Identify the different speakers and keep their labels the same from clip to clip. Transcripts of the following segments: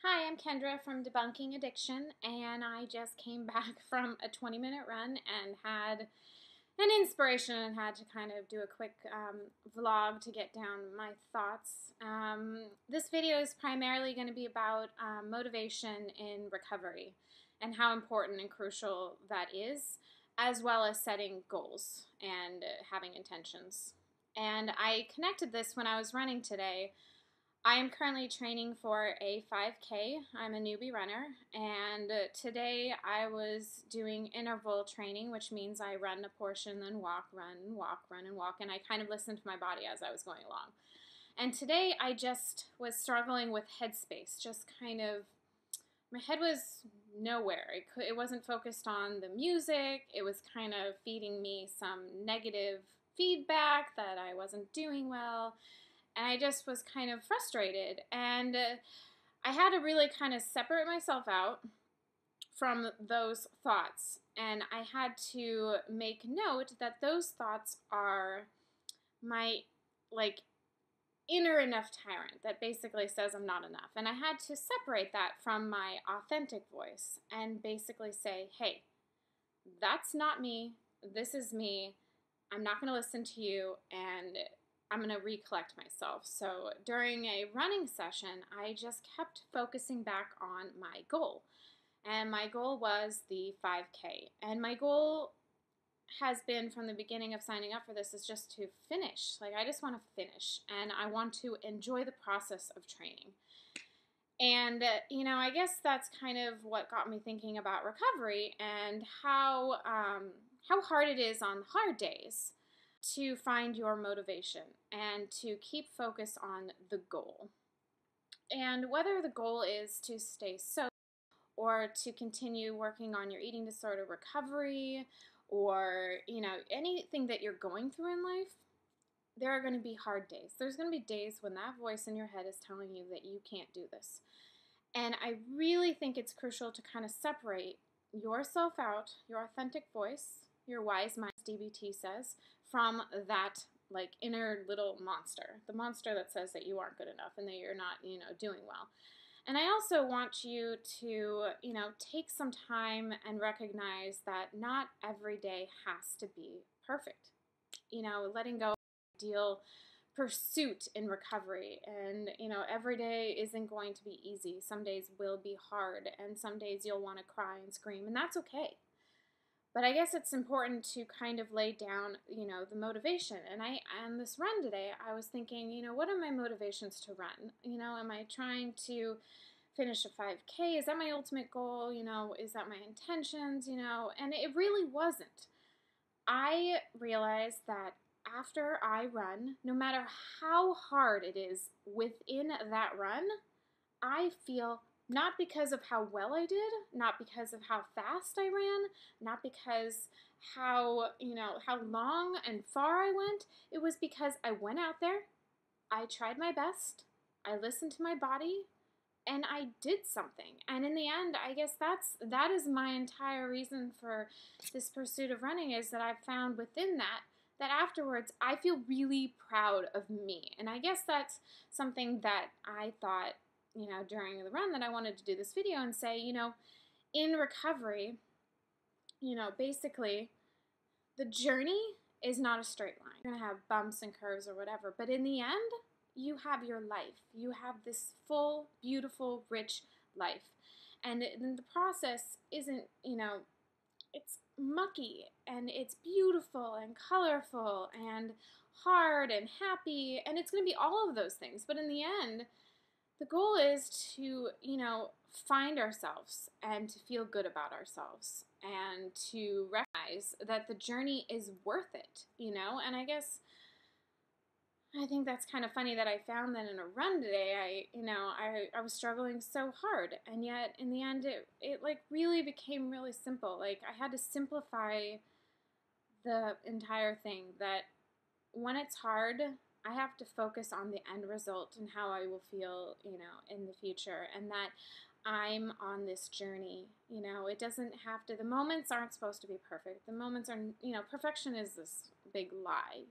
Speaker 1: Hi, I'm Kendra from Debunking Addiction, and I just came back from a 20-minute run and had an inspiration and had to kind of do a quick vlog to get down my thoughts. This video is primarily going to be about motivation in recovery and how important and crucial that is, as well as setting goals and having intentions. And I connected this when I was running today. I am currently training for a 5K. I'm a newbie runner, and today I was doing interval training, which means I run a portion, then walk, run, walk, run, and walk, and I kind of listened to my body as I was going along. And today I just was struggling with headspace, just kind of, my head was nowhere. It wasn't focused on the music. It was kind of feeding me some negative feedback that I wasn't doing well. And I just was kind of frustrated, and I had to really kind of separate myself out from those thoughts, and I had to make note that those thoughts are my, like, inner enough tyrant that basically says I'm not enough. And I had to separate that from my authentic voice and basically say, hey, that's not me, this is me, I'm not going to listen to you, and I'm going to recollect myself. So during a running session, I just kept focusing back on my goal. And my goal was the 5K. And my goal has been from the beginning of signing up for this is just to finish. Like, I just want to finish. And I want to enjoy the process of training. And, I guess that's kind of what got me thinking about recovery and how hard it is on hard days to find your motivation and to keep focus on the goal. And whether the goal is to stay sober or to continue working on your eating disorder recovery or, anything that you're going through in life, there are going to be hard days. There's going to be days when that voice in your head is telling you that you can't do this. And I really think it's crucial to kind of separate yourself out, your authentic voice, your wise mind, DBT says, from that inner little monster, the monster that says that you aren't good enough and that you're not, doing well. And I also want you to, take some time and recognize that not every day has to be perfect. Letting go of ideal pursuit in recovery, and every day isn't going to be easy. Some days will be hard, and some days you'll want to cry and scream, and that's okay. But I guess it's important to kind of lay down, the motivation. And on this run today, I was thinking, what are my motivations to run? Am I trying to finish a 5K? Is that my ultimate goal? Is that my intentions? And it really wasn't. I realized that after I run, no matter how hard it is within that run, I feel, not because of how well I did, not because of how fast I ran, not because how long and far I went. It was because I went out there, I tried my best, I listened to my body, and I did something. And in the end, I guess that is my entire reason for this pursuit of running, is that I've found within that afterwards I feel really proud of me. And I guess that's something that I thought, during the run, that I wanted to do this video and say, in recovery, basically the journey is not a straight line. You're going to have bumps and curves or whatever, but in the end, you have your life. You have this full, beautiful, rich life. And the process isn't, it's mucky and it's beautiful and colorful and hard and happy, and it's going to be all of those things. But in the end, the goal is to, find ourselves and to feel good about ourselves and to recognize that the journey is worth it, And I guess I think that's kind of funny that I found that in a run today, I was struggling so hard, and yet in the end it really became really simple. Like, I had to simplify the entire thing, that when it's hard, I have to focus on the end result and how I will feel, in the future, and that I'm on this journey. It doesn't have to, the moments aren't supposed to be perfect. The moments are, perfection is this big lie,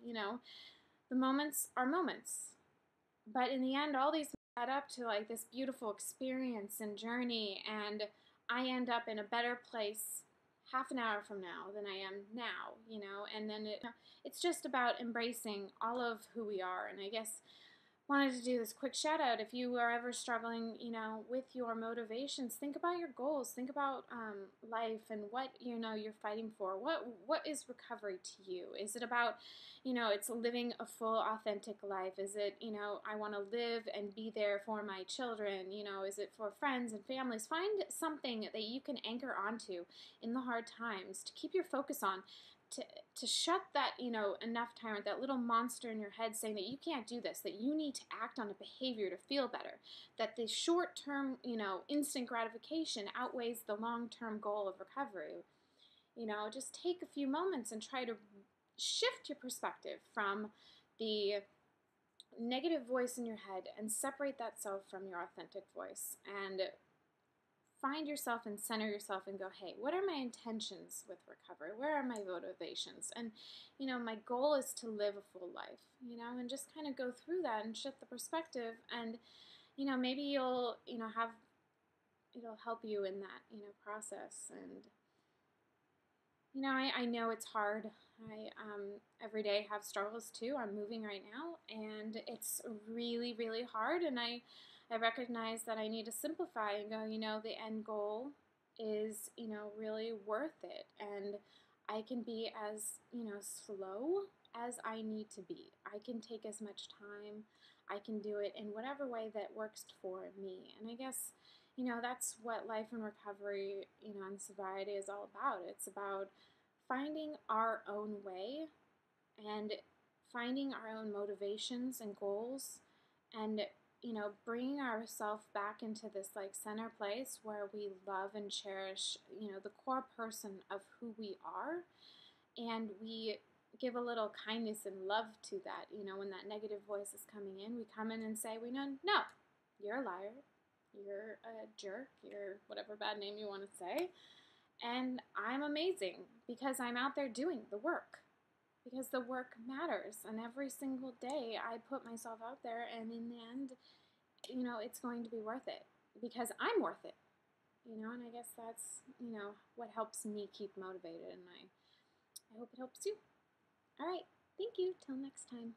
Speaker 1: The moments are moments. But in the end, all these add up to like this beautiful experience and journey, and I end up in a better place half an hour from now than I am now, and then it's just about embracing all of who we are. And I guess wanted to do this quick shout out. If you are ever struggling, with your motivations, think about your goals. Think about life and what you're fighting for. What is recovery to you? Is it about, it's living a full, authentic life? Is it, I want to live and be there for my children? Is it for friends and families? Find something that you can anchor onto in the hard times to keep your focus on, to shut that, enough tyrant, that little monster in your head saying that you can't do this, that you need to act on a behavior to feel better, that the short-term, instant gratification outweighs the long-term goal of recovery. Just take a few moments and try to shift your perspective from the negative voice in your head and separate that self from your authentic voice, and find yourself and center yourself and go, hey, what are my intentions with recovery? Where are my motivations? And, my goal is to live a full life, and just kind of go through that and shift the perspective. And, maybe you'll, it'll help you in that, process. And, I know it's hard. I every day have struggles too. I'm moving right now, and it's really, really hard. And I recognize that I need to simplify and go, the end goal is, really worth it. And I can be as, slow as I need to be. I can take as much time. I can do it in whatever way that works for me. And I guess, that's what life and recovery, and sobriety is all about. It's about finding our own way and finding our own motivations and goals, and bringing ourselves back into this like center place where we love and cherish, the core person of who we are, and we give a little kindness and love to that. When that negative voice is coming in, we come in and say, no, you're a liar, you're a jerk, you're whatever bad name you want to say, and I'm amazing because I'm out there doing the work. Because the work matters, and every single day I put myself out there, and in the end, it's going to be worth it because I'm worth it, and I guess that's, what helps me keep motivated, and I hope it helps you. All right, thank you. Till next time.